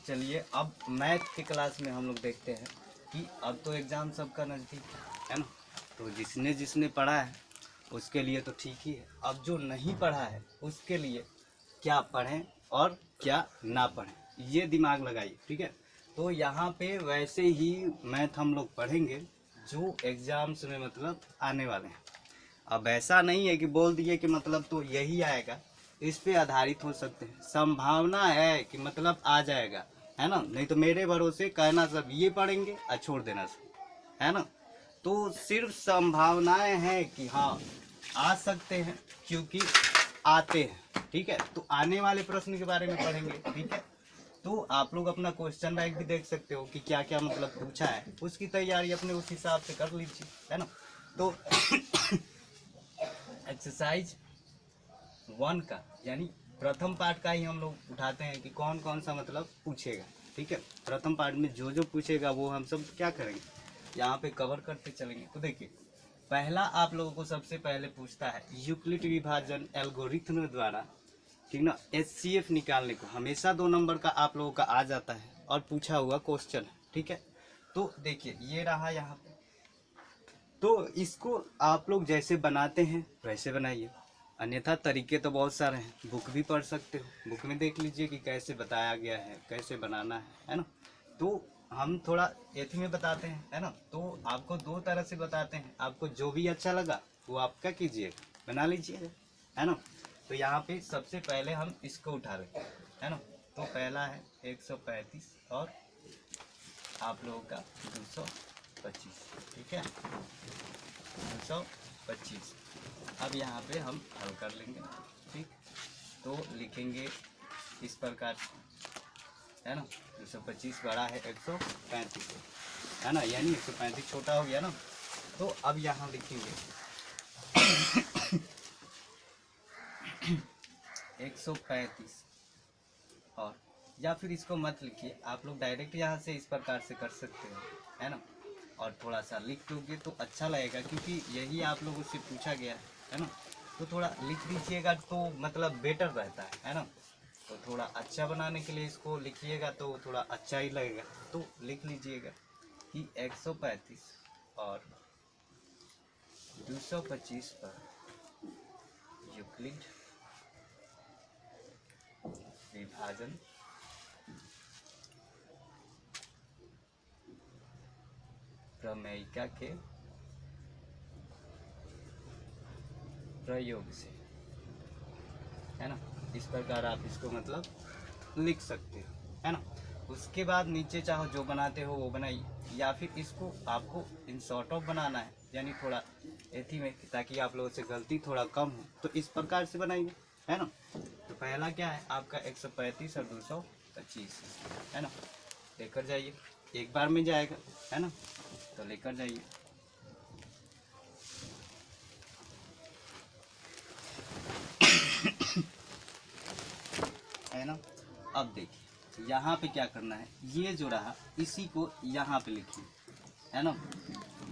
चलिए अब मैथ के क्लास में हम लोग देखते हैं कि अब तो एग्ज़ाम सबका नज़दीक है ना। तो जिसने जिसने पढ़ा है उसके लिए तो ठीक ही है। अब जो नहीं पढ़ा है उसके लिए क्या पढ़ें और क्या ना पढ़ें, ये दिमाग लगाइए, ठीक है। तो यहाँ पे वैसे ही मैथ हम लोग पढ़ेंगे जो एग्ज़ाम्स में मतलब आने वाले हैं। अब ऐसा नहीं है कि बोल दिए कि मतलब तो यही आएगा, इस पे आधारित हो सकते हैं। संभावना है कि मतलब आ जाएगा, है ना। नहीं तो मेरे भरोसे कहना सब ये पढ़ेंगे और छोड़ देना सब, है ना। तो सिर्फ संभावनाएं हैं कि हाँ आ सकते हैं, क्योंकि आते हैं, ठीक है। तो आने वाले प्रश्न के बारे में पढ़ेंगे, ठीक है। तो आप लोग अपना क्वेश्चन बैंक भी देख सकते हो कि क्या क्या मतलब पूछा है, उसकी तैयारी अपने उस हिसाब से कर लीजिए, है ना। तो एक्सरसाइज 1 का यानी प्रथम पार्ट का ही हम लोग उठाते हैं कि कौन कौन सा मतलब पूछेगा, ठीक है। प्रथम पार्ट में जो जो पूछेगा वो हम सब क्या करेंगे, यहाँ पे कवर करते चलेंगे। तो देखिए पहला आप लोगों को सबसे पहले पूछता है यूक्लिड विभाजन एल्गोरिथ्म द्वारा, ठीक ना, HCF निकालने को। हमेशा 2 नंबर का आप लोगों का आ जाता है और पूछा हुआ क्वेश्चन है, ठीक है। तो देखिए ये रहा यहाँ पे। तो इसको आप लोग जैसे बनाते हैं वैसे बनाइए, अन्यथा तरीके तो बहुत सारे हैं, बुक भी पढ़ सकते हो। बुक में देख लीजिए कि कैसे बताया गया है, कैसे बनाना है ना। तो हम थोड़ा एथी में बताते हैं, है ना। तो आपको 2 तरह से बताते हैं, आपको जो भी अच्छा लगा वो आप क्या कीजिएगा, बना लीजिएगा, है ना। तो यहाँ पे सबसे पहले हम इसको उठा लेते हैं, है ना। तो पहला है 135 और आप लोगों का 225, ठीक है, 225। अब यहाँ पे हम हल कर लेंगे, ठीक। तो लिखेंगे इस प्रकार, है ना। 225 बड़ा है 135, है ना, यानी 135 छोटा हो गया ना। तो अब यहाँ लिखेंगे 135 और, या फिर इसको मत लिखिए, आप लोग डायरेक्ट यहाँ से इस प्रकार से कर सकते हो, है ना। और थोड़ा सा लिख दोगे तो अच्छा लगेगा, क्योंकि यही आप लोगों से पूछा गया है ना। तो थोड़ा लिख दीजिएगा तो मतलब बेटर रहता है ना। तो थोड़ा अच्छा बनाने के लिए इसको लिखिएगा तो थोड़ा अच्छा ही लगेगा। तो लिख लीजिएगा कि 135 और 225 पर यूक्लिड विभाजन प्रमेयिका के प्रयोग से, है ना। इस प्रकार आप इसको मतलब लिख सकते हो, है ना। उसके बाद नीचे चाहो जो बनाते हो वो बनाइए, या फिर इसको आपको इन शॉर्ट ऑफ बनाना है, यानी थोड़ा एथी में, ताकि आप लोगों से गलती थोड़ा कम हो, तो इस प्रकार से बनाइए, है ना। तो पहला क्या है आपका 135 और 225, है ना। लेकर जाइए, एक बार में जाएगा, है ना। तो लेकर जाइए, है ना। अब देखिए यहाँ पे क्या करना है, ये जो रहा इसी को यहाँ पे लिखिए, है ना।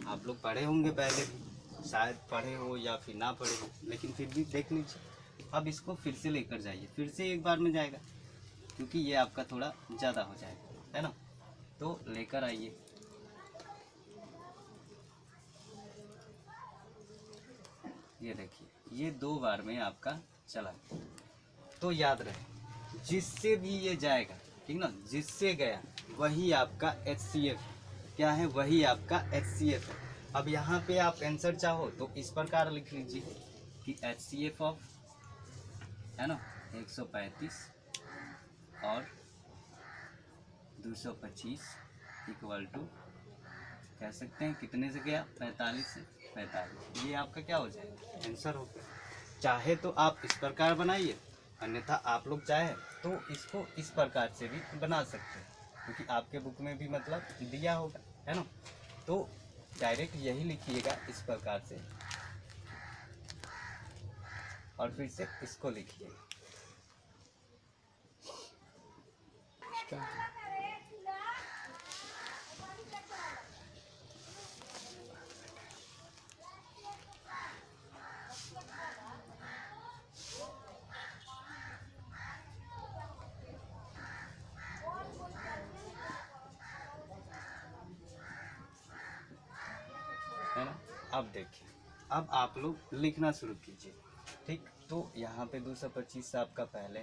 आप लोग पढ़े होंगे पहले भी, शायद पढ़े हो या फिर ना पढ़े हो, लेकिन फिर भी देख लीजिए। अब इसको फिर से लेकर जाइए, फिर से एक बार में जाएगा, क्योंकि ये आपका थोड़ा ज़्यादा हो जाएगा, है ना। तो लेकर आइए, ये देखिए ये 2 बार में आपका चला। तो याद रहे जिससे भी ये जाएगा, ठीक ना, जिससे गया वही आपका HCF क्या है, वही आपका HCF है। अब यहाँ पे आप आंसर चाहो तो इस प्रकार लिख लीजिए कि HCF ऑफ, है ना, 135 और 225 इक्वल टू, कह सकते हैं कितने से गया, 45 से 45। ये आपका क्या हो जाएगा, आंसर हो गया। चाहे तो आप इस प्रकार बनाइए, अन्यथा आप लोग चाहे तो इसको इस प्रकार से भी बना सकते हैं, क्योंकि आपके बुक में भी मतलब दिया होगा, है ना। तो डायरेक्ट यही लिखिएगा इस प्रकार से, और फिर से इसको लिखिएगा। अब देखिए, अब आप लोग लिखना शुरू कीजिए। ठीक, तो यहाँ पे 225 आपका पहले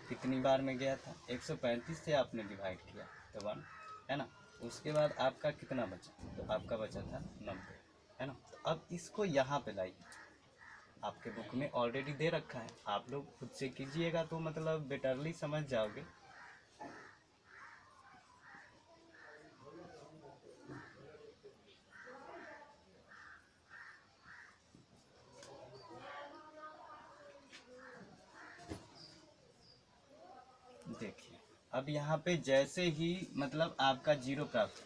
कितनी बार में गया था, 135 से आपने डिवाइड किया तो 1 है ना। उसके बाद आपका कितना बचा, तो आपका बचा था 90 है ना। तो अब इसको यहाँ पे लाइए, आपके बुक में ऑलरेडी दे रखा है, आप लोग खुद से कीजिएगा तो मतलब बेटरली समझ जाओगे। देखिए, अब यहाँ पे जैसे ही मतलब आपका 0 प्राप्त,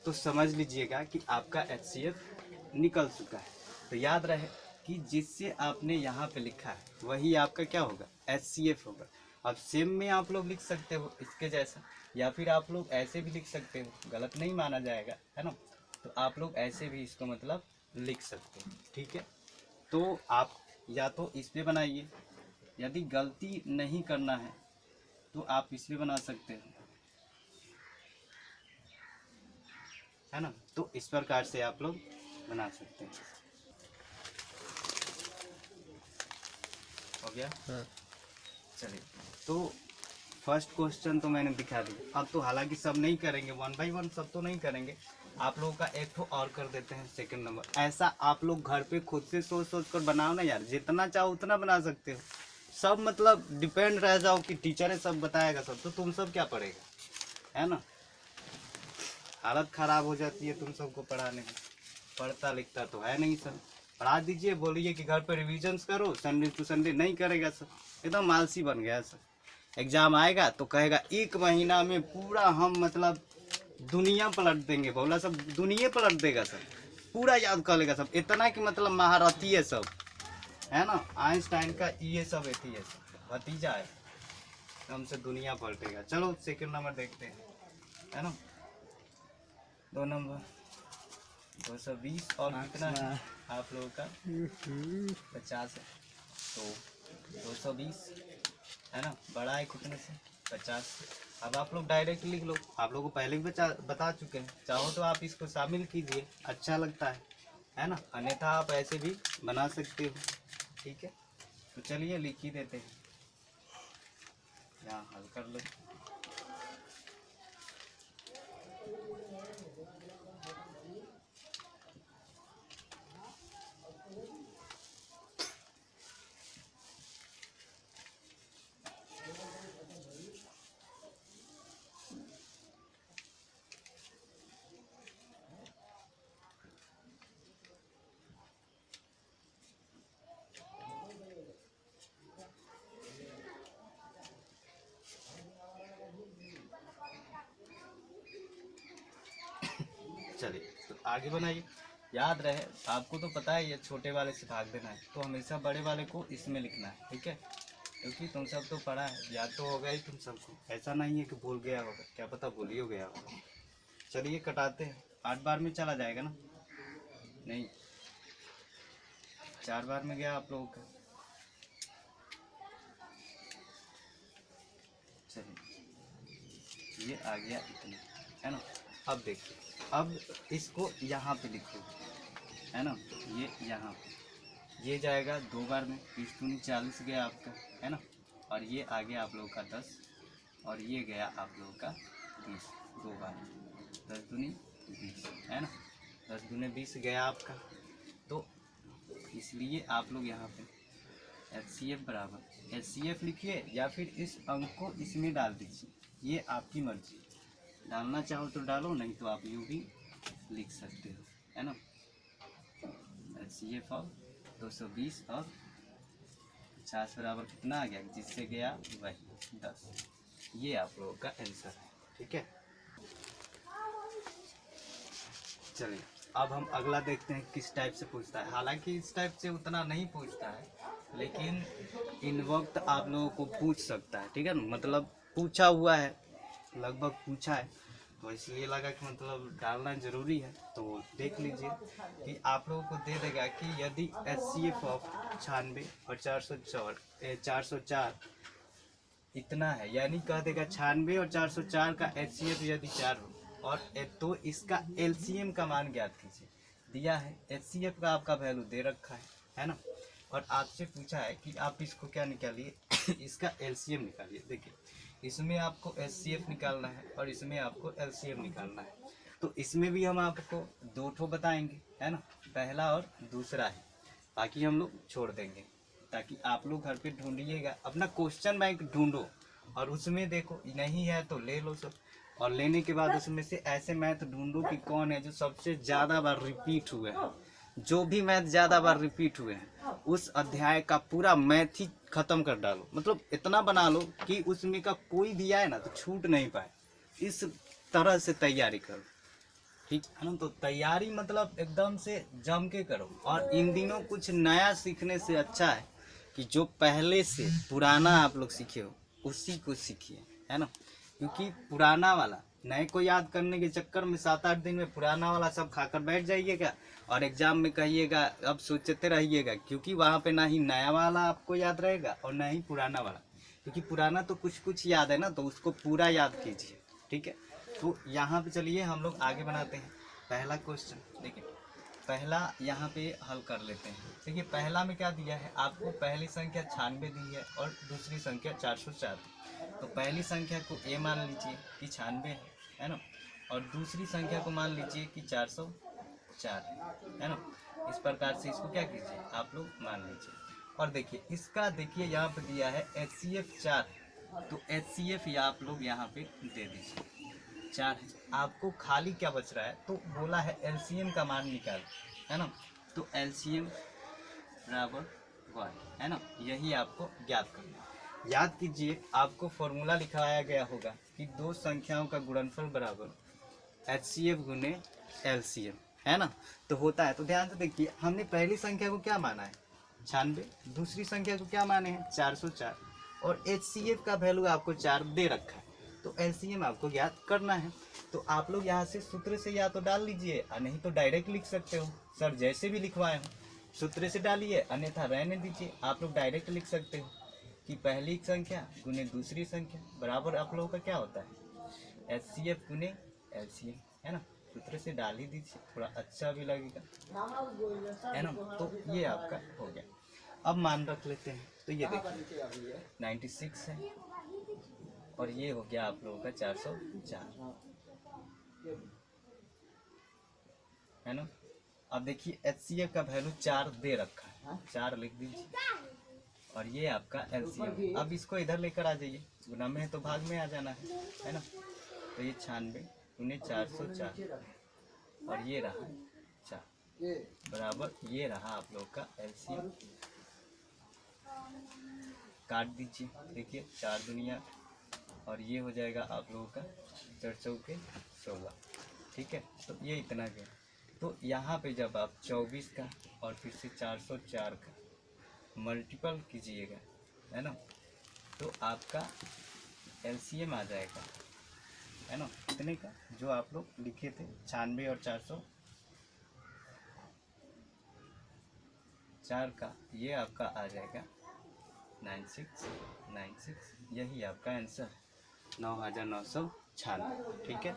तो समझ लीजिएगा कि आपका HCF निकल चुका है। तो याद रहे कि जिससे आपने यहाँ पे लिखा है वही आपका क्या होगा, HCF होगा। अब सेम में आप लोग लिख सकते हो इसके जैसा, या फिर आप लोग ऐसे भी लिख सकते हो, गलत नहीं माना जाएगा है ना। तो आप लोग ऐसे भी इसको मतलब लिख सकते हो, ठीक है। तो आप या तो इस पे बनाइए, यदि गलती नहीं करना है तो आप इस पे बना सकते हो, है ना। तो इस प्रकार से आप लोग बना सकते हैं। हो गया? हाँ। चलिए, तो फर्स्ट क्वेश्चन तो मैंने दिखा दिया। अब तो हालांकि सब नहीं करेंगे, 1 बाई 1 सब तो नहीं करेंगे, आप लोगों का एक तो और कर देते हैं सेकंड नंबर। ऐसा आप लोग घर पे खुद से सोच सोच कर बनाओ ना यार, जितना चाहो उतना बना सकते हो। सब मतलब डिपेंड रह जाओ कि टीचर है सब बताएगा सब, तो तुम सब क्या पढ़ेगा, है ना। हालत ख़राब हो जाती है तुम सबको पढ़ाने में, पढ़ता लिखता तो है नहीं सर। पढ़ा दीजिए, बोलिए कि घर पर रिविजन्स करो, संडे टू संडे नहीं करेगा सर, एकदम आलसी बन गया सर। एग्ज़ाम आएगा तो कहेगा 1 महीना में पूरा हम मतलब दुनिया पलट देंगे, बोला सब दुनिया पलट देगा सर, पूरा याद कर लेगा सब, इतना कि मतलब महारथी है सब, है ना। आइंस्टाइन का ये सब एथी है, भतीजा है, हमसे दुनिया पलटेगा। चलो सेकंड नंबर देखते हैं, है ना। 2 नंबर 220 और कितना है आप लोगों का 50 है, तो 220 है ना, बड़ा है कितने से 50। अब आप लोग डायरेक्ट लिख लो, आप लोगों को पहले भी बता चुके हैं, चाहो तो आप इसको शामिल कीजिए, अच्छा लगता है ना। अन्यथा आप ऐसे भी बना सकते हो, ठीक है। तो चलिए लिख ही देते हैं, यहाँ हल कर लो। चलिए, तो आगे बनाइए। याद रहे आपको तो पता है ये छोटे वाले से भाग देना है, तो हमेशा बड़े वाले को इसमें लिखना है, ठीक है। क्योंकि तुम सब तो पढ़ा है, याद तो होगा ही तुम सबको, ऐसा नहीं है कि भूल गया होगा, क्या पता भूल ही हो गया होगा। चलिए कटाते हैं, 8 बार में चला जाएगा ना, नहीं 4 बार में गया आप लोगों का। चलिए, ये आ गया इतना, है ना। अब देखिए, अब इसको यहाँ पे लिखो, है ना, ये यहाँ पे ये जाएगा 2 बार में, 20 दूनी 40 गया आपका, है ना। और ये आ गया आप लोगों का 10, और ये गया आप लोगों का 20, 2 बार, 10 दूनी 20, है ना, 10 दूनी 20 गया आपका। तो इसलिए आप लोग यहाँ पे HCF बराबर HCF लिखिए, या फिर इस अंक को इसमें डाल दीजिए, ये आपकी मर्जी, डालना चाहो तो डालो, नहीं तो आप यूँ भी लिख सकते हो, है ना। HCF और 220 और 50 बराबर कितना आ गया, जिससे गया वही 10, ये आप लोगों का आंसर है, ठीक है। चलिए, अब हम अगला देखते हैं किस टाइप से पूछता है। हालांकि इस टाइप से उतना नहीं पूछता है, लेकिन इन वक्त आप लोगों को पूछ सकता है, ठीक है ना। मतलब पूछा हुआ है, लगभग पूछा है, तो इसलिए लगा कि मतलब डालना ज़रूरी है। तो देख लीजिए कि आप लोगों को दे देगा कि यदि HCF ऑफ 96 और 404 इतना है, यानी कह देगा 96 और 404 का HCF यदि 4 हो, और तो इसका LCM का मान ज्ञात कीजिए। दिया है, HCF का आपका वैल्यू दे रखा है ना। और आपसे पूछा है कि आप इसको क्या निकालिए इसका LCM निकालिए। देखिए इसमें आपको HCF निकालना है और इसमें आपको LCM निकालना है। तो इसमें भी हम आपको दो ठो बताएंगे, है ना, पहला और दूसरा है, बाकी हम लोग छोड़ देंगे ताकि आप लोग घर पे ढूंढिएगा, अपना क्वेश्चन बैंक ढूंढो और उसमें देखो नहीं है तो ले लो सब, और लेने के बाद उसमें से ऐसे मैथ ढूंढो कि कौन है जो सबसे ज़्यादा बार रिपीट हुए हैं। जो भी मैथ ज़्यादा बार रिपीट हुए हैं उस अध्याय का पूरा मैथ ही खत्म कर डालो, मतलब इतना बना लो कि उसमें का कोई भी आए ना तो छूट नहीं पाए। इस तरह से तैयारी करो, ठीक है ना। तो तैयारी मतलब एकदम से जम के करो, और इन दिनों कुछ नया सीखने से अच्छा है कि जो पहले से पुराना आप लोग सीखे हो उसी को सीखिए, है ना। क्योंकि पुराना वाला नए को याद करने के चक्कर में 7-8 दिन में पुराना वाला सब खाकर बैठ जाइएगा और एग्जाम में कहिएगा, अब सोचते रहिएगा, क्योंकि वहाँ पे ना ही नया वाला आपको याद रहेगा और ना ही पुराना वाला, क्योंकि पुराना तो कुछ कुछ याद है ना, तो उसको पूरा याद कीजिए, ठीक है। तो यहाँ पे चलिए हम लोग आगे बनाते हैं पहला क्वेश्चन। देखिए पहला यहाँ पे हल कर लेते हैं। देखिए पहला में क्या दिया है आपको, पहली संख्या 96 दी है और दूसरी संख्या 404। तो पहली संख्या को A मान लीजिए कि 96 है ना, और दूसरी संख्या को मान लीजिए कि 404 है ना। इस प्रकार से इसको क्या कीजिए आप लोग मान लीजिए। और देखिए इसका देखिए यहाँ पे दिया है HCF 4, तो HCF या आप लोग यहाँ पे दे दीजिए 4 है। आपको खाली क्या बच रहा है, तो बोला है LCM का मान निकाल, है ना। तो LCM बराबर 1 है ना, यही आपको ज्ञात करना है। याद कीजिए आपको फॉर्मूला लिखाया गया होगा कि दो संख्याओं का गुणनफल बराबर HCF गुने LCM, है ना। तो होता है, तो ध्यान से देखिए हमने पहली संख्या को क्या माना है 96, दूसरी संख्या को क्या माने हैं 404, और HCF का वैल्यू आपको 4 दे रखा है, तो LCM आपको ज्ञात करना है। तो आप लोग यहाँ से सूत्र से या तो डाल लीजिए और नहीं तो डायरेक्ट लिख सकते हो, सर जैसे भी लिखवाए हो सूत्र से डालिए, अन्यथा रहने दीजिए। आप लोग डायरेक्ट लिख सकते हो कि पहली संख्या गुने दूसरी संख्या बराबर आप लोगों का क्या होता है HCF गुने LCM, है ना। सूत्र से डाल ही दीजिए, थोड़ा अच्छा भी लगेगा, है ना। तो ये आपका हो गया। अब मान रख लेते हैं, तो ये देखिए 96 है और ये हो गया आप लोगों का 404, है ना। अब देखिए HCF का वैल्यू 4 दे रखा है, 4 लिख दीजिए, और ये आपका LCM। अब इसको इधर लेकर आ जाइए, गुना में है तो भाग में आ जाना है ना। तो ये 96 गुने 404 और ये रहा 4 बराबर ये रहा आप लोग का LCM। काट दीजिए, देखिए 4 दुनिया और ये हो जाएगा आप लोगों का 4 चौके 16, ठीक है। तो ये इतना गया। तो यहाँ पे जब आप 24 का और फिर से 404 का मल्टीपल कीजिएगा, है ना, तो आपका LCM आ जाएगा, है ना, इतने का जो आप लोग लिखे थे 96 और 404 का, ये आपका आ जाएगा 9696, यही आपका आंसर 9996, ठीक है।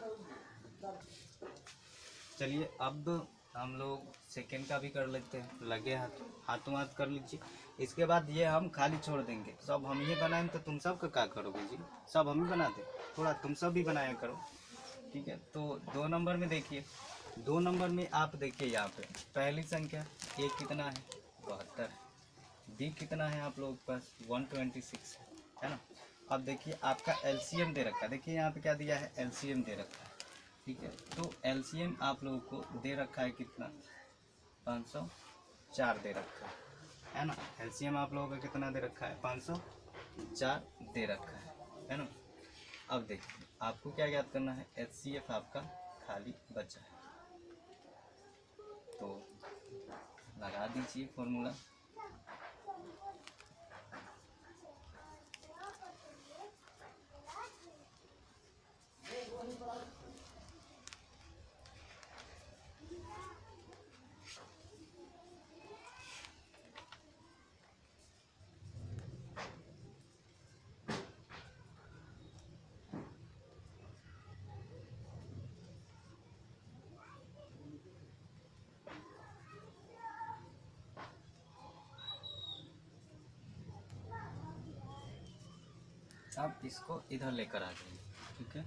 चलिए अब हम लोग सेकेंड का भी कर लेते हैं, लगे हाथों हाथ कर लीजिए। इसके बाद ये हम खाली छोड़ देंगे, सब हम ये बनाएं तो तुम सब का क्या करोगे जी, सब हम ही बनाते, थोड़ा तुम सब भी बनाया करो, ठीक है। तो 2 नंबर में देखिए, 2 नंबर में आप देखिए यहाँ पे पहली संख्या A कितना है 72, B कितना है आप लोगों के पास 126 है ना। अब देखिए आपका LCM दे रखा है, देखिए यहाँ पे क्या दिया है LCM दे रखा है, ठीक है। तो LCM आप लोगों को दे रखा है कितना 504 दे रखा है ना। LCM आप लोगों का कितना दे रखा है 504 दे रखा है ना। अब देखिए आपको क्या याद करना है, HCF आपका खाली बचा है, तो लगा दीजिए फॉर्मूला। अब इसको इधर लेकर आ जाइए, ठीक है।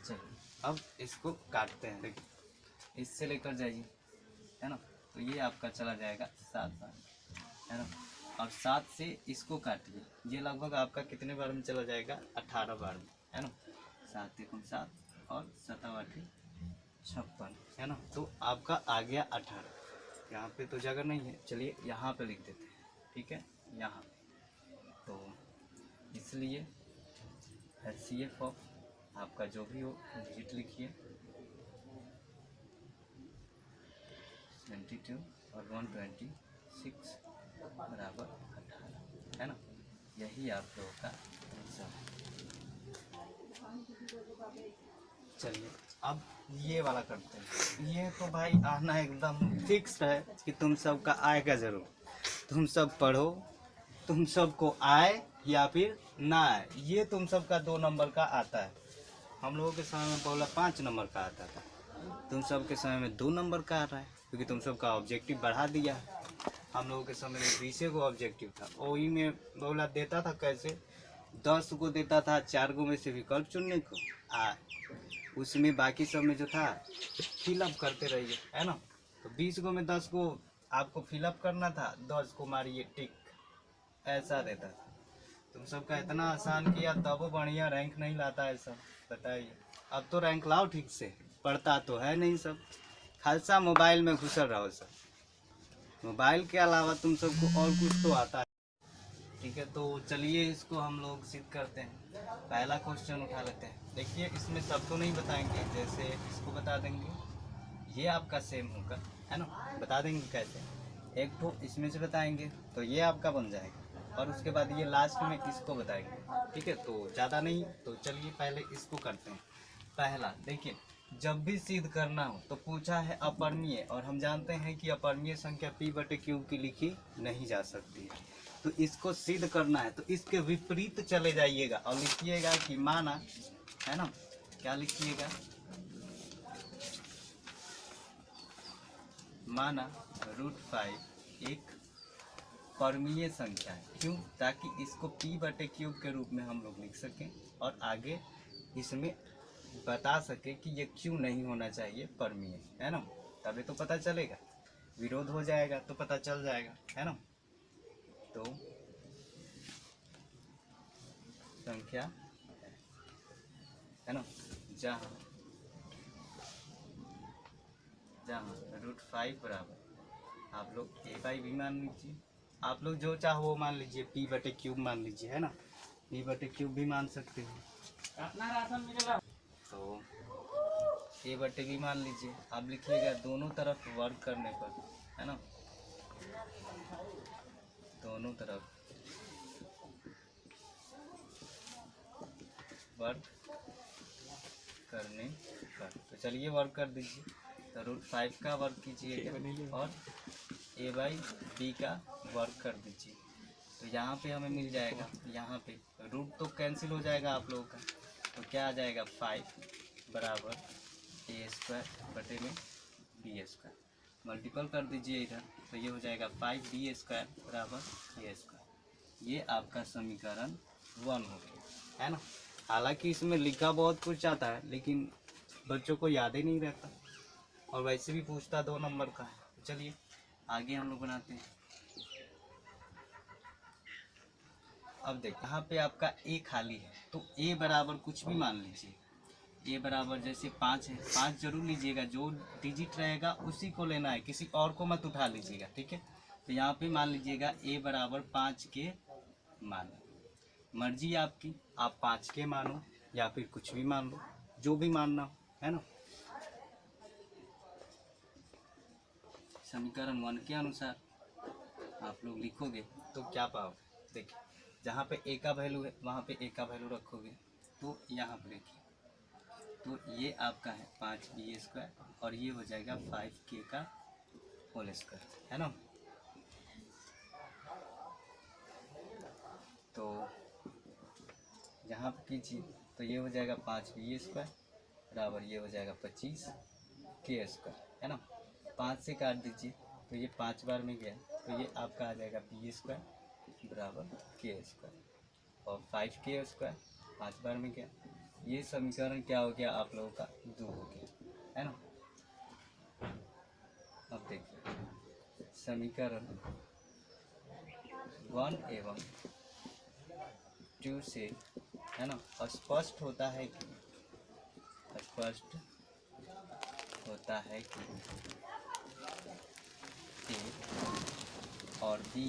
चलिए अब इसको काटते हैं, देखिए इससे लेकर जाइए, है ना। तो ये आपका चला जाएगा 7 बार, है ना। और 7 से इसको काटिए, ये लगभग आपका कितने बार में चला जाएगा, 18 बार में, है ना। 7 एकम 7 और 7 8 56, है ना। तो आपका आ गया 18। यहाँ पे तो जगह नहीं है, चलिए यहाँ पे लिख देते हैं, ठीक है, यहाँ पे। तो इसलिए HCF ऑफ आपका जो भी हो डिजिट लिखिए, 22 और 126 बराबर 18, है ना। यही आप लोगों का आंसर है। चलिए अब ये वाला करते हैं। ये तो भाई आना एकदम फिक्स है कि तुम सबका आएगा ज़रूर। तुम सब पढ़ो, तुम सबको आए या फिर ना आए, ये तुम सबका 2 नंबर का आता है। हम लोगों के समय में बोला 5 नंबर का आता था, तुम सब के समय में 2 नंबर का आ रहा है, क्योंकि तुम सबका ऑब्जेक्टिव बढ़ा दिया है। हम लोगों के समय में 20 को ऑब्जेक्टिव था, वही में बोला देता था कैसे, 10 को देता था 4 गो में से विकल्प चुनने को, उसमें बाकी सब में जो था फिलअप करते रहिए, है ना। तो 20 को में 10 को आपको फिलअप करना था, 10 को मारिए टिक, ऐसा देता था। तुम सबका इतना आसान किया तब बढ़िया रैंक नहीं लाता है सब, बताइए। अब तो रैंक लाओ ठीक से, पढ़ता तो है नहीं सब, खालसा मोबाइल में घुसल रहो सब। मोबाइल के अलावा तुम सबको और कुछ तो आता है, ठीक है। तो चलिए इसको हम लोग सिद्ध करते हैं। पहला क्वेश्चन उठा लेते हैं। देखिए इसमें सब तो नहीं बताएंगे, जैसे इसको बता देंगे ये आपका सेम होगा, है ना। बता देंगे कैसे, एक तो इसमें से बताएंगे तो ये आपका बन जाएगा, और उसके बाद ये लास्ट में इसको बताएंगे, ठीक है। तो ज़्यादा नहीं, तो चलिए पहले इसको करते हैं। पहला देखिए, जब भी सिद्ध करना हो तो पूछा है अपरिमेय, और हम जानते हैं कि अपरिमेय संख्या P/Q की लिखी नहीं जा सकती है। तो इसको सिद्ध करना है तो इसके विपरीत चले जाइएगा और लिखिएगा कि माना, है ना, क्या लिखिएगा, माना √5 एक परमीय संख्या है। क्यों, ताकि इसको P/Q के रूप में हम लोग लिख सकें और आगे इसमें बता सके कि ये क्यों नहीं होना चाहिए परमीय, है ना। तभी तो पता चलेगा, विरोध हो जाएगा तो पता चल जाएगा, है ना। तो संख्या है ना, जहाँ √5 बराबर, आप लोग A/, भी मान लीजिए, आप लोग जो चाहो वो मान लीजिए, P/Q मान लीजिए, है ना, P/Q भी मान सकते हो। तो A/B मान लीजिए, आप लिखिएगा दोनों तरफ वर्क करने पर, है ना, दोनों तरफ वर्क करने पर। तो चलिए वर्क कर दीजिए, तो √5 का वर्क कीजिएगा और A/B का वर्क कर दीजिए। तो यहाँ पे हमें मिल जाएगा, यहाँ पे रूट तो कैंसिल हो जाएगा आप लोगों का, तो क्या आ जाएगा 5 बराबर A² बटे में B²। मल्टीपल कर दीजिए इधर, तो ये हो जाएगा 5B² बराबर A²। ये आपका समीकरण 1 हो गया, है ना। हालांकि इसमें लिखा बहुत कुछ आता है, लेकिन बच्चों को याद ही नहीं रहता, और वैसे भी पूछता 2 नंबर का है। चलिए आगे हम लोग बनाते हैं। अब देख, यहाँ पे आपका A खाली है, तो A बराबर कुछ भी मान लीजिए। A बराबर जैसे 5 है, 5 जरूर लीजिएगा, जो डिजिट रहेगा उसी को लेना है, किसी और को मत उठा लीजिएगा, ठीक है। तो यहाँ पे मान लीजिएगा A बराबर 5 के मानो, मर्जी आपकी, आप 5 के मानो या फिर कुछ भी मान लो, जो भी मानना हो, है ना। समीकरण 1 के अनुसार आप लोग लिखोगे तो क्या पाओगे, देखिए जहाँ पे A का वैल्यू है वहाँ पे A का वैल्यू रखोगे, तो यहाँ पर देखिए, तो ये आपका है 5B² और ये हो जाएगा 5K का होल स्क्वायर, है ना। यहाँ पे कीजिए तो ये हो जाएगा 5b² बराबर ये हो जाएगा 25k², है ना। 5 से काट दीजिए तो ये 5 बार में गया तो ये आपका आ जाएगा b² बराबर k², और 5k² 5 बार में गया। ये समीकरण क्या हो गया आप लोगों का 2 हो गया, है ना। अब देखिए समीकरण 1 एवं 2 से, है ना, स्पष्ट होता है कि ए और बी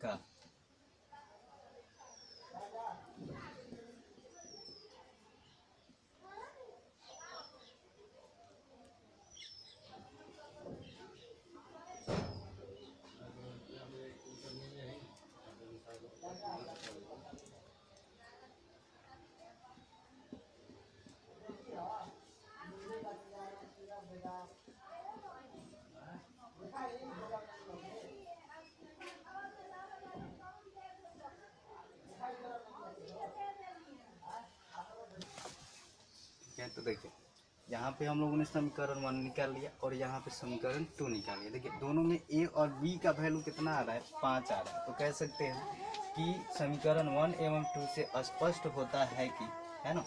का तो देखिए यहाँ पे हम लोगों ने समीकरण 1 निकाल लिया और यहाँ पे समीकरण 2 निकाल लिया। देखिए दोनों में ए और बी का वैल्यू कितना आ रहा है, 5 आ रहा है। तो कह सकते हैं कि समीकरण 1 एवं 2 से स्पष्ट होता है कि, है ना,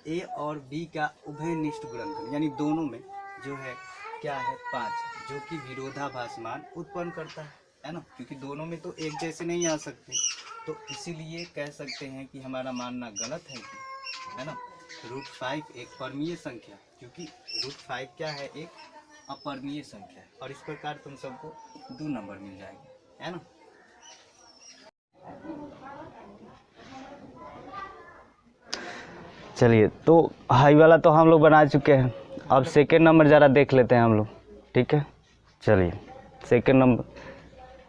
ए और बी का उभयनिष्ठ गुणनफल यानी दोनों में जो है क्या है 5, जो कि विरोधाभास मान उत्पन्न करता है ना, क्योंकि दोनों में तो एक जैसे नहीं आ सकते। तो इसीलिए कह सकते हैं कि हमारा मानना गलत है कि, है ना, √5 एक परमीय संख्या, क्योंकि √5 क्या है, एक अपरमीय संख्या है। और इस प्रकार तुम सबको 2 नंबर मिल जाएंगे, है ना। चलिए तो हाई वाला तो हम लोग बना चुके हैं, अब सेकेंड नंबर ज़रा देख लेते हैं हम लोग, ठीक है। चलिए सेकेंड नंबर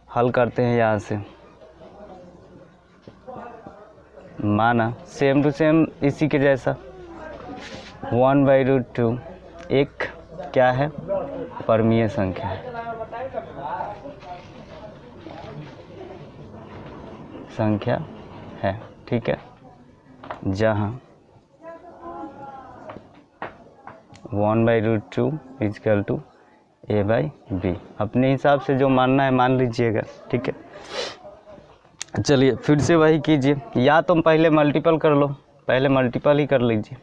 हल करते हैं। यहाँ से माना सेम टू सेम इसी के जैसा 1/√2 एक क्या है, परमीय संख्या है, ठीक है, जहाँ 1/√2 = a/b। अपने हिसाब से जो मानना है मान लीजिएगा, ठीक है। चलिए फिर से वही कीजिए, या तुम पहले मल्टीपल कर लो, पहले मल्टीपल ही कर लीजिए।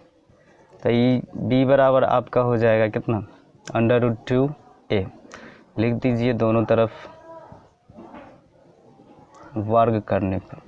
तो ये b बराबर आपका हो जाएगा कितना, √2a लिख दीजिए दोनों तरफ वर्ग करने पर।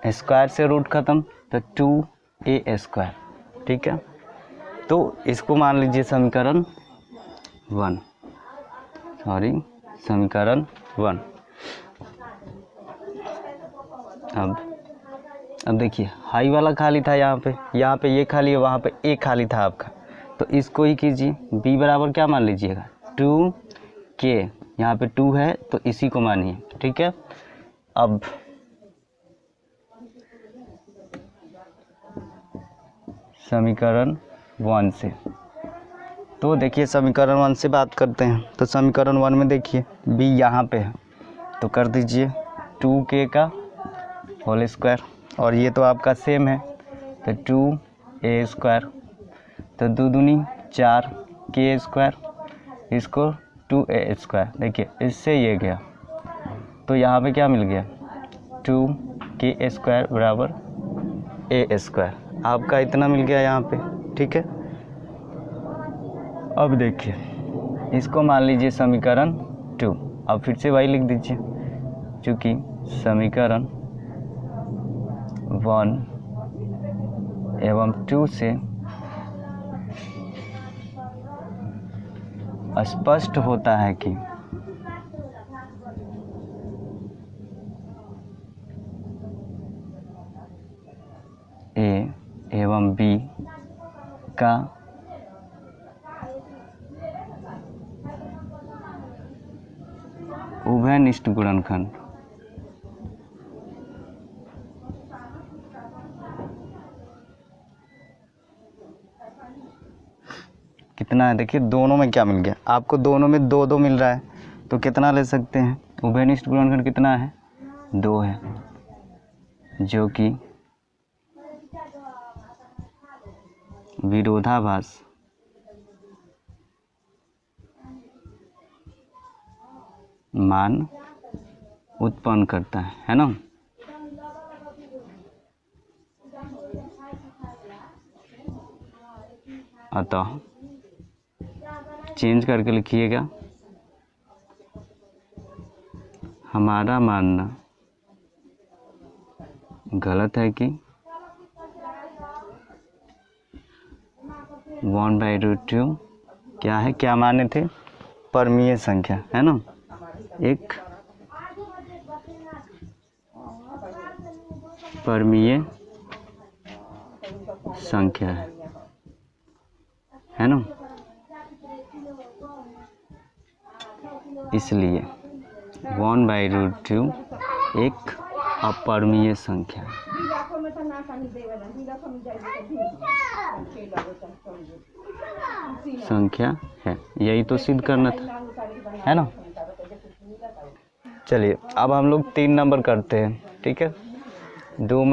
स्क्वायर से रूट खत्म तो 2a², ठीक है। तो इसको मान लीजिए समीकरण 1, समीकरण 1। अब देखिए हाई वाला खाली था, यहाँ पे ये खाली है, वहाँ पे ए खाली था आपका। तो इसको ही कीजिए, b बराबर क्या मान लीजिएगा 2k, यहाँ पे 2 है तो इसी को मानिए, ठीक है। अब समीकरण 1 से, तो देखिए समीकरण 1 से बात करते हैं। तो समीकरण 1 में देखिए b यहाँ पे है तो कर दीजिए 2k का होल स्क्वायर, और ये तो आपका सेम है तो 2a², तो 2 दूनी 4k², इसको 2a²। देखिए इससे ये गया तो यहाँ पे क्या मिल गया 2k² बराबर a², आपका इतना मिल गया यहाँ पे, ठीक है। अब देखिए इसको मान लीजिए समीकरण 2, अब फिर से वही लिख दीजिए, क्योंकि समीकरण 1 एवं 2 से स्पष्ट होता है कि ए एवं बी का उभयनिष्ठ गुणनखंड। कितना है देखिए, दोनों में क्या मिल गया आपको, दोनों में 2 2 मिल रहा है, तो कितना ले सकते हैं, उभयनिष्ठ गुणनखंड कितना है, 2 है, जो कि विरोधाभास मान उत्पन्न करता है ना। अतः चेंज करके लिखिएगा, हमारा मानना गलत है कि 1/2 क्या है, क्या माने थे, परमीय संख्या है ना, एक परमीय संख्या है ना, इसलिए 1/2 एक अपरमीय संख्या है। यही तो सिद्ध करना था, है ना। चलिए अब हम लोग 3 नंबर करते हैं, ठीक है, 2 -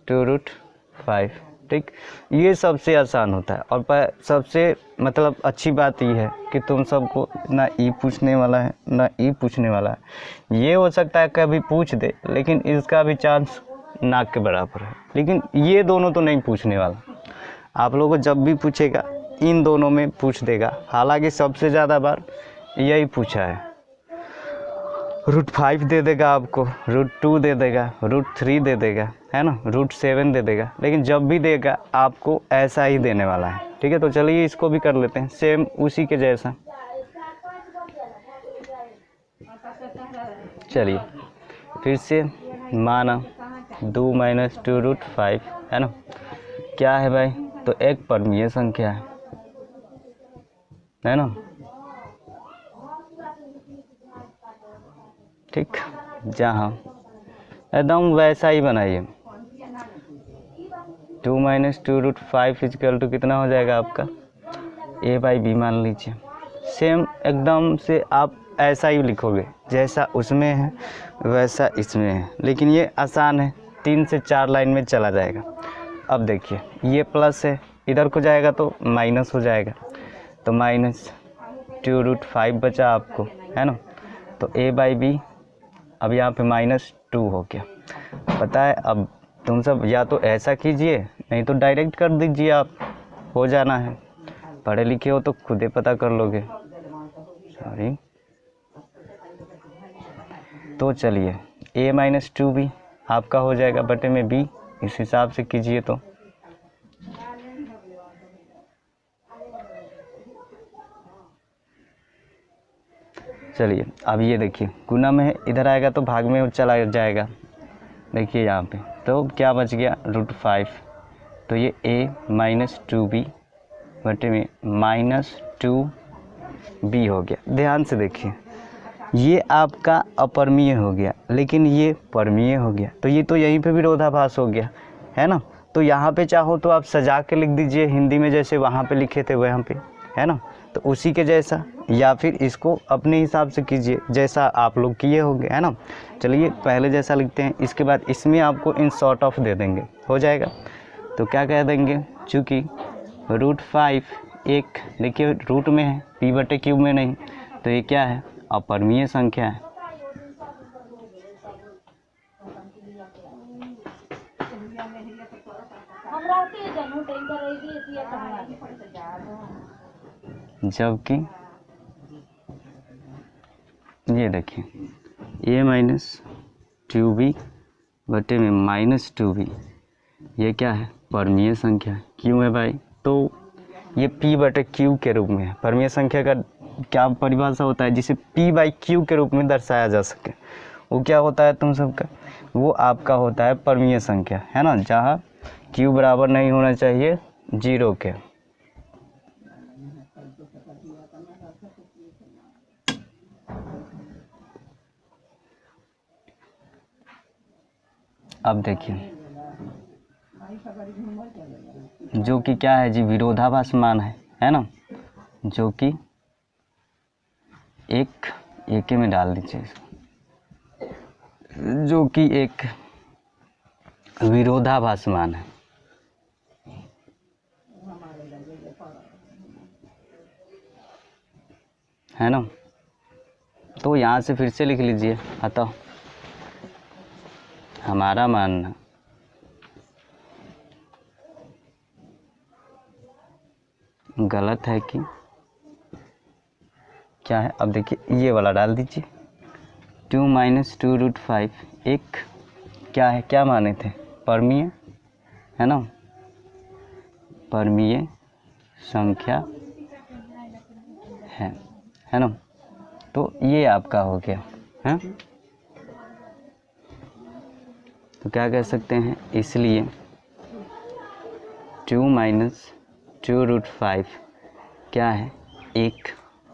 2√5, ठीक। ये सबसे आसान होता है और सबसे मतलब अच्छी बात ये है कि तुम सबको ना ई पूछने वाला है ना ई पूछने वाला है। ये हो सकता है कभी पूछ दे, लेकिन इसका भी चांस नाक के बराबर है, लेकिन ये दोनों तो नहीं पूछने वाला। आप लोगों को जब भी पूछेगा इन दोनों में पूछ देगा, हालांकि सबसे ज़्यादा बार यही पूछा है। √5 दे देगा आपको, √2 दे देगा, √3 दे देगा, है ना, √7 दे देगा, लेकिन जब भी देगा आपको ऐसा ही देने वाला है, ठीक है। तो चलिए इसको भी कर लेते हैं सेम उसी के जैसा। चलिए फिर से माना 2 - 2√5 है ना, क्या है भाई, तो एक परमीय संख्या है ना, ठीक। जहाँ एकदम वैसा ही बनाइए, 2 - 2√5 = कितना हो जाएगा आपका, a/b मान लीजिए। सेम एकदम से आप ऐसा ही लिखोगे, जैसा उसमें है वैसा इसमें है, लेकिन ये आसान है, 3 से 4 लाइन में चला जाएगा। अब देखिए ये प्लस है, इधर को जाएगा तो माइनस हो जाएगा, तो -2√5 बचा आपको, है ना। तो a/b अब यहाँ पे -2 हो गया। पता है अब तुम सब या तो ऐसा कीजिए, नहीं तो डायरेक्ट कर दीजिए, आप हो जाना है, पढ़े लिखे हो तो खुद ही पता कर लोगे, सॉरी। तो चलिए a - 2b आपका हो जाएगा बटे में b, इस हिसाब से कीजिए। तो चलिए अब ये देखिए गुना में है, इधर आएगा तो भाग में चला जाएगा, देखिए यहाँ पे, तो क्या बच गया, √5, तो ये a - 2b बटे में -2b हो गया। ध्यान से देखिए, ये आपका अपरमीय हो गया, लेकिन ये परमीय हो गया, तो ये तो यहीं पे विरोधाभास हो गया, है ना। तो यहाँ पे चाहो तो आप सजा के लिख दीजिए हिंदी में, जैसे वहाँ पे लिखे थे वहाँ पे, है ना, तो उसी के जैसा, या फिर इसको अपने हिसाब से कीजिए जैसा आप लोग किए होंगे, है ना। चलिए पहले जैसा लिखते हैं, इसके बाद इसमें आपको इन शॉर्ट ऑफ दे देंगे, हो जाएगा। तो क्या कह देंगे, चूँकि √5 एक देखिए रूट में है, p/3 में नहीं, तो ये क्या है, अपरमीय संख्या है। जबकि ये देखिए a - 2b बटे में -2b, ये क्या है, परमीय संख्या है। क्यों है भाई, तो ये p/q के रूप में है। परमीय संख्या का क्या परिभाषा होता है, जिसे p/q के रूप में दर्शाया जा सके, वो क्या होता है तुम सबका, वो आपका होता है परमीय संख्या, है ना, जहाँ q बराबर नहीं होना चाहिए 0 के। अब देखिए जो कि क्या है जी, विरोधाभास मान है ना, जो कि एक में डाल दीजिए इसको, जो कि एक विरोधाभास मान है ना। तो यहाँ से फिर से लिख लीजिए, अतः हमारा मानना गलत है कि क्या है। अब देखिए ये वाला डाल दीजिए, 2 - 2√5 एक क्या है, क्या माने थे, परमीय है ना, परमीय संख्या है ना। तो ये आपका हो गया है। तो क्या कह सकते हैं, इसलिए 2 - 2√5 क्या है, एक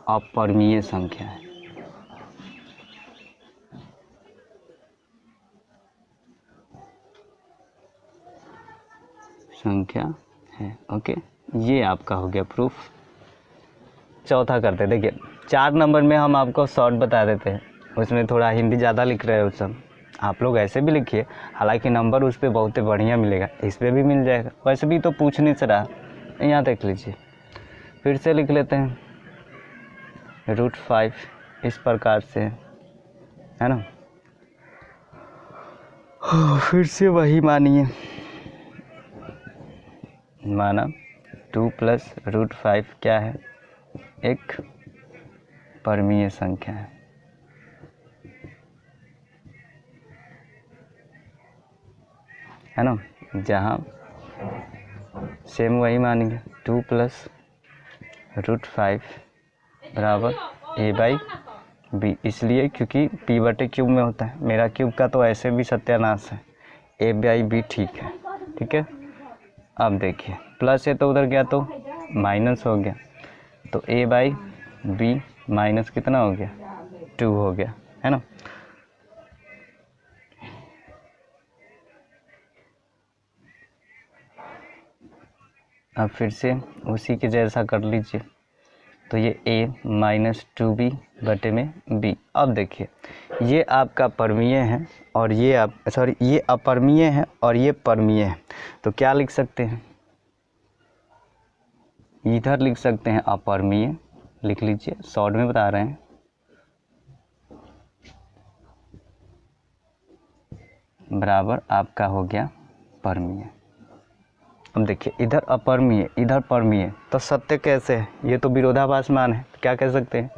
अपरिमेय संख्या है। ओके, ये आपका हो गया प्रूफ। चौथा करते हैं। देखिए 4 नंबर में हम आपको शॉर्ट बता देते हैं, उसमें थोड़ा हिंदी ज़्यादा लिख रहे हो सब, आप लोग ऐसे भी लिखिए, हालांकि नंबर उस पर बहुत बढ़िया मिलेगा, इस पर भी मिल जाएगा, वैसे भी तो पूछने से रहा। यहाँ देख लीजिए, फिर से लिख लेते हैं, √5 इस प्रकार से है ना। फिर से वही मानिए, माना 2 + √5 क्या है, एक परमीय संख्या है ना। जहाँ सेम वही मानेंगे, 2 + √5 बराबर a/b, इसलिए क्योंकि p/क्यूब में होता है, मेरा क्यूब का तो ऐसे भी सत्यानाश है, a/b ठीक है। अब देखिए प्लस है तो उधर गया तो माइनस हो गया, तो a/b माइनस कितना हो गया, 2 हो गया है ना। अब फिर से उसी के जैसा कर लीजिए, तो ये a - 2b बटे में b। अब देखिए ये आपका परमीय है और ये ये अपरमीय है और ये परमीय है, तो क्या लिख सकते हैं, इधर लिख सकते हैं अपरमीय, लिख लीजिए, शॉर्ट में बता रहे हैं, बराबर आपका हो गया परमीय। अब देखिए इधर अपरमीय इधर परमीय, तो सत्य कैसे है, ये तो विरोधाभास मान है, तो क्या कह सकते हैं,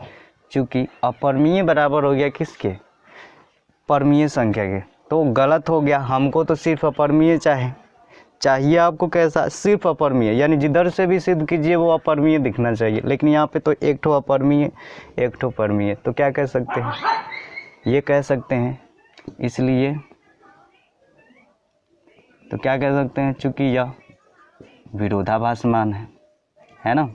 चूँकि अपरमीय बराबर हो गया किसके, परमीय संख्या के, तो गलत हो गया। हमको तो सिर्फ अपरमीय चाहिए आपको कैसा, सिर्फ अपरमीय, यानी जिधर से भी सिद्ध कीजिए वो अपरमीय दिखना चाहिए, लेकिन यहाँ पे तो एक ठो अपरमीय एक ठो परमीय, तो क्या कह सकते हैं, ये कह सकते हैं। इसलिए तो क्या कह सकते हैं, चूँकि यह विरोधाभास मान है ना।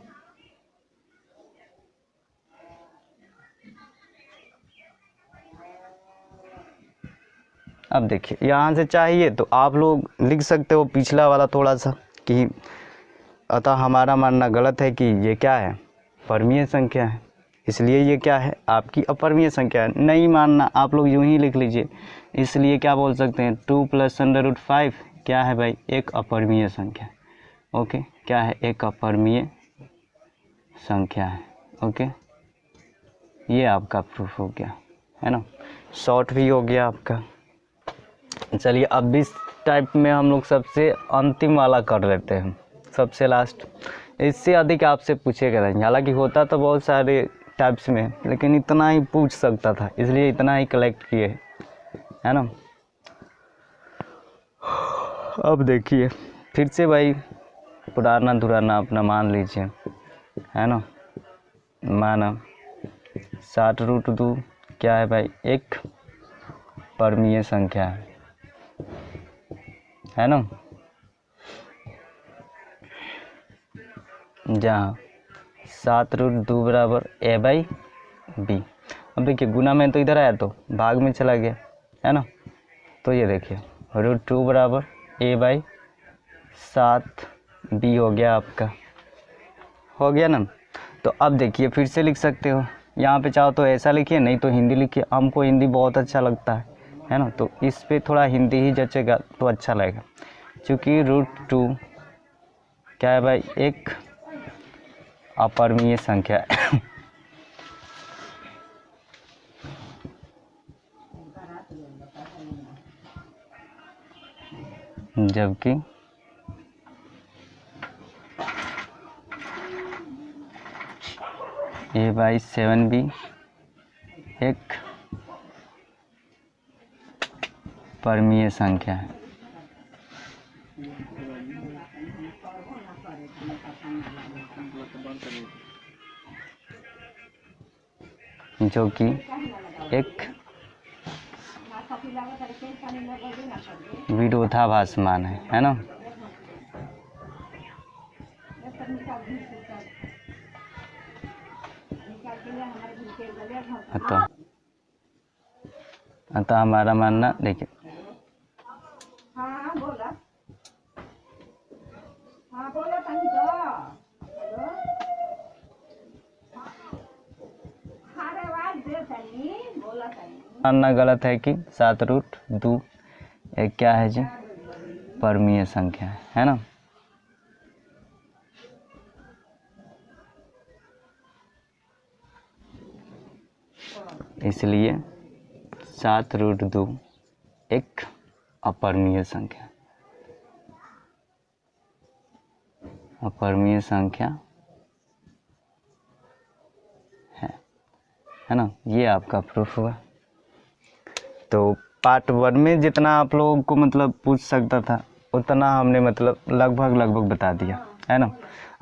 अब देखिए यहाँ से चाहिए तो आप लोग लिख सकते हो पिछला वाला थोड़ा सा, कि अतः हमारा मानना गलत है कि ये क्या है, परमीय संख्या है, इसलिए ये क्या है, आपकी अपरमीय संख्या है। नहीं मानना आप लोग यूं ही लिख लीजिए, इसलिए क्या बोल सकते हैं, 2 + √5 क्या है भाई, एक अपरमीय संख्या। ओके, क्या है, एक अपरमीय संख्या है। ओके, ये आपका प्रूफ हो गया है ना, शॉर्ट भी हो गया आपका। चलिए अब इस टाइप में हम लोग सबसे अंतिम वाला कर लेते हैं, सबसे लास्ट, इससे अधिक आपसे पूछेगा नहीं, हालांकि होता तो बहुत सारे टाइप्स में, लेकिन इतना ही पूछ सकता था, इसलिए इतना ही कलेक्ट किए है ना। अब देखिए फिर से भाई पुराना दुराना अपना मान लीजिए है ना, माना 60√2 क्या है भाई, एक परमीय संख्या है ना, जहाँ 7√2 बराबर a/b। अब देखिए गुना में तो इधर आया तो भाग में चला गया है ना, तो ये देखिए √2 बराबर a/7b हो गया आपका, हो गया ना। तो अब देखिए फिर से लिख सकते हो, यहाँ पे चाहो तो ऐसा लिखिए, नहीं तो हिंदी लिखिए। हमको हिंदी बहुत अच्छा लगता है ना, तो इस पे थोड़ा हिंदी ही जचेगा तो अच्छा लगेगा। क्योंकि √2 क्या है भाई, एक अपरिमेय संख्या है। जबकि a/7b एक परिमेय संख्या है। जो कि एक विरोधाभासमान है ना। अतः हमारा मानना, देखिए मानना गलत है कि 7√2 एक क्या है जी, परिमेय संख्या है ना। इसलिए 7√2 एक अपरिमेय संख्या, अपरिमेय संख्या है ना। ये आपका प्रूफ हुआ। तो पार्ट 1 में जितना आप लोगों को मतलब पूछ सकता था उतना हमने मतलब लगभग बता दिया है ना।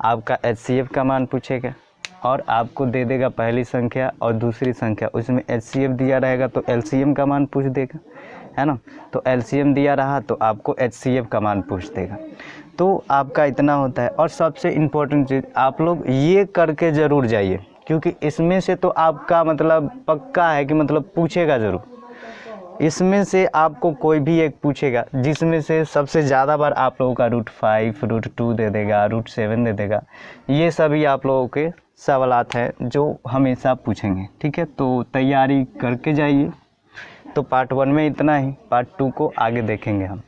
आपका HCF का मान पूछेगा और आपको दे देगा पहली संख्या और दूसरी संख्या, उसमें HCF दिया रहेगा तो LCM का मान पूछ देगा है ना। तो LCM दिया रहा तो आपको HCF का मान पूछ देगा। तो आपका इतना होता है। और सबसे इम्पोर्टेंट चीज़ आप लोग ये करके ज़रूर जाइए, क्योंकि इसमें से तो आपका मतलब पक्का है कि मतलब पूछेगा ज़रूर। इसमें से आपको कोई भी एक पूछेगा, जिसमें से सबसे ज़्यादा बार आप लोगों का √5 √2 दे देगा, √7 दे देगा। ये सभी आप लोगों के सवालात हैं जो हमेशा पूछेंगे, ठीक है। तो तैयारी करके जाइए। तो पार्ट 1 में इतना ही, पार्ट 2 को आगे देखेंगे हम।